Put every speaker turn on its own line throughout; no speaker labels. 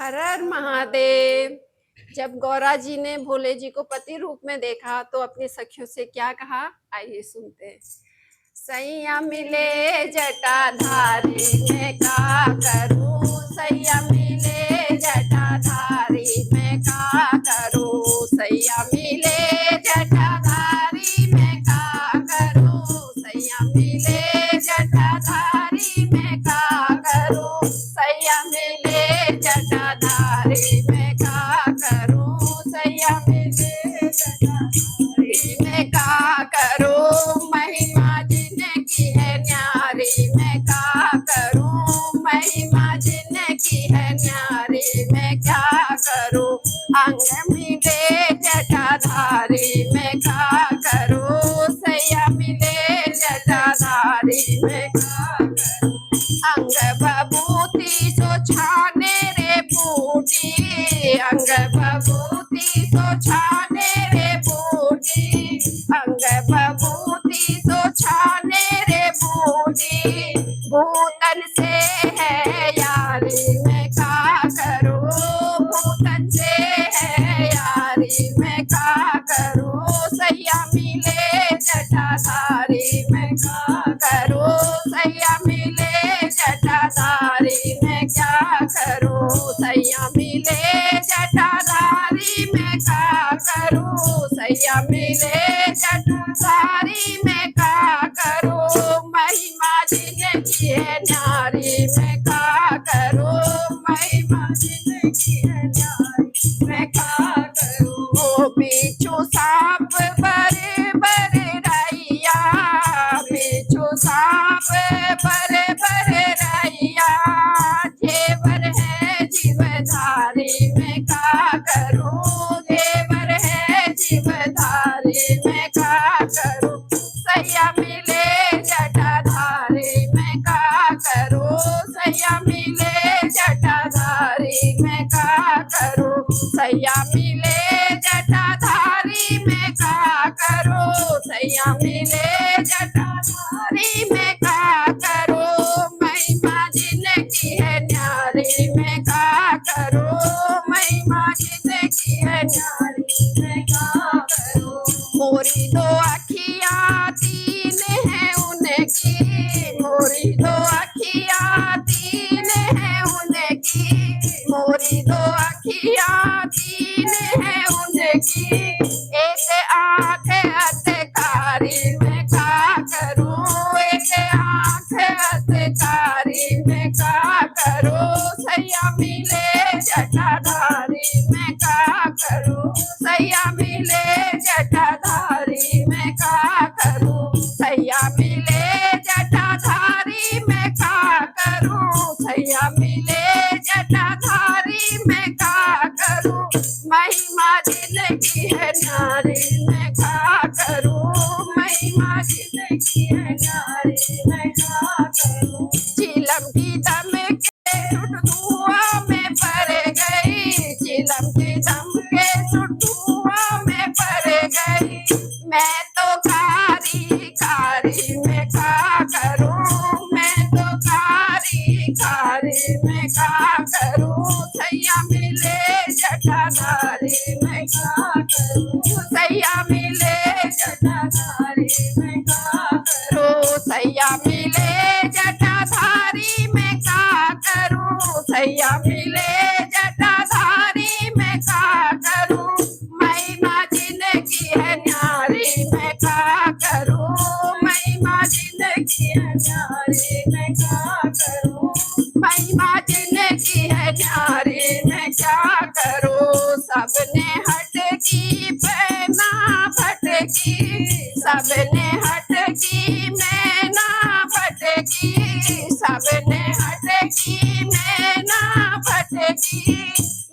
हर हर महादेव। जब गौरा जी ने भोले जी को पति रूप में देखा तो अपनी सखियों से क्या कहा, आइए सुनते हैं। सैया मिले जटाधारी में का करूं, सैया मिले जटाधारी में का करूं, सैया मिले जटाधारी में का करूं, सैया मिले जटाधारी में का करूं, सैया मिले जटाधारी में का करूं, सैया मिले जटाधारी में का करूं, महिमा की है न्यारी में का करूं, महिमा जिनकी है न्यारी में क्या करूं, अंग मिले जटाधारी में का करूं, सैया मिले जटाधारी में का करूं, अंग बबूती सो छाने रे बूटी, अंग बबूती सो छाने रे बूटी, अंग बबूती सो छाने रे बूटी, भूतन से है यारी में का करूं, भूतन से है यारी में का करूं, सैया मिले जटाधारी में का करूं, सैया मिले जटाधारी में क्या करूं, सैया मिले जटाधारी में का करूं, सैया मिले जटाधारी में का करूं, महिमा जिनकी है नारी में का करूं, महिमा जिनकी है नारी में का करूं, बिच्छू सांप बड़े बड़े रैया, बिच्छू सांप बड़े बड़े रैया, जेवर है जीवधारी में का करूं, जेवर है जीवधारी में का करूं, सैया मिले जटाधारी में का करूं, सैया मिले जटाधारी में का करूं, सैया मिले जटाधारी में का करूं, सैया मिले जटाधारी में का करूं, महिमा जिनकी है न्यारी में का करूं, महिमा जिनकी है न्यारी में का करूं, मोरी दो अखियां तीन है उनकी, मोरी दो अखियां तीन है उनकी, मोरी दो अखियां तीन है उनकी, एक आंख अधकारी में का करूं, एक आंख अधकारी में का करूं, सैया मिले जटाधारी में का करूं, सैया मिले जटाधारी में का करूं, सैया मिले जटाधारी में का करूं, सैया मिले जटाधारी में का करूं, महिमा जिनकी है नारी में का करूं, महिमा जिनकी है नारी में का करूं, चिलम की दम के सुट धुआं में पड़ गई, चिलम की दम के सुट धुआं में पड़ गई, मैं तो कारी कारी में का करूं, मैं तो कारी कारी में का करूं, सैया मिले जटाधारी में का करूं, सैया मिले जटाधारी में का करूं, सैया मिले जटाधारी में का करूं, सैया मिले जटाधारी में का करूं, महिमा जिनकी है न्यारी में का करूं, महिमा जिनकी है न्यारी में का करूं, महिमा जिनकी है न्यारी में क्या करूं, सबने हट की पहना भटकी, सबने हट की मैना भटकी, सबने हट की मैना भटकी,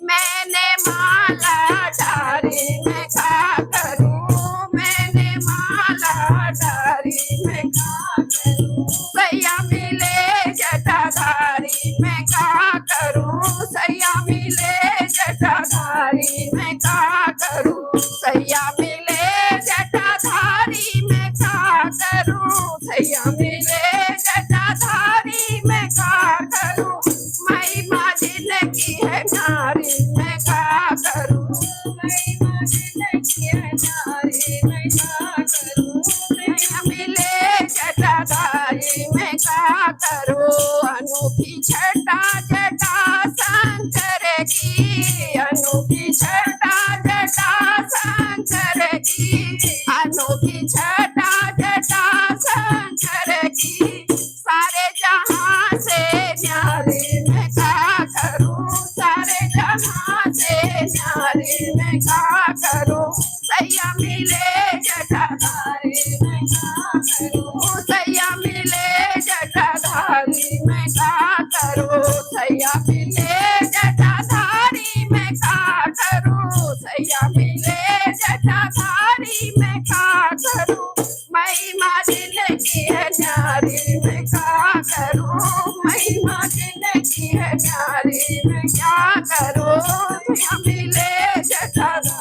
मैंने माला डारी में का करूं, मैंने माला डारी में का करूं, सैया मिले जटाधारी में का करूं, सैया मिले जटाधारी में का करूं, सैया मिले जटाधारी में का करूं, सैया मिले जटाधारी में का करूं, महिमा जिनकी है नारी मैं क्या करूं, महिमा जिनकी है नारी मैं क्या करूं, सैया मिले जटाधारी मैं क्या करूं, अनोखी छटा जटा शंकर की, अनोखी छटा जटा शंकर की, अनोखी छटा जटा शंकर की, सारे जहां से न्यारी मैं क्या करूं, सारे जहां से न्यारी मैं क्या करूं, सैया मिले जटाधारी मैं क्या करूं, सैया मिले जटाधारी मैं क्या करूं, सैया मिले जटाधारी मैं क्या करूं, सैया मिले जटाधारी मैं क्या करूं, महिमा जिनकी है न्यारी मैं क्या करूं, महिमा जिनकी है न्यारी मैं क्या करूं, सैया मिले जटाधारी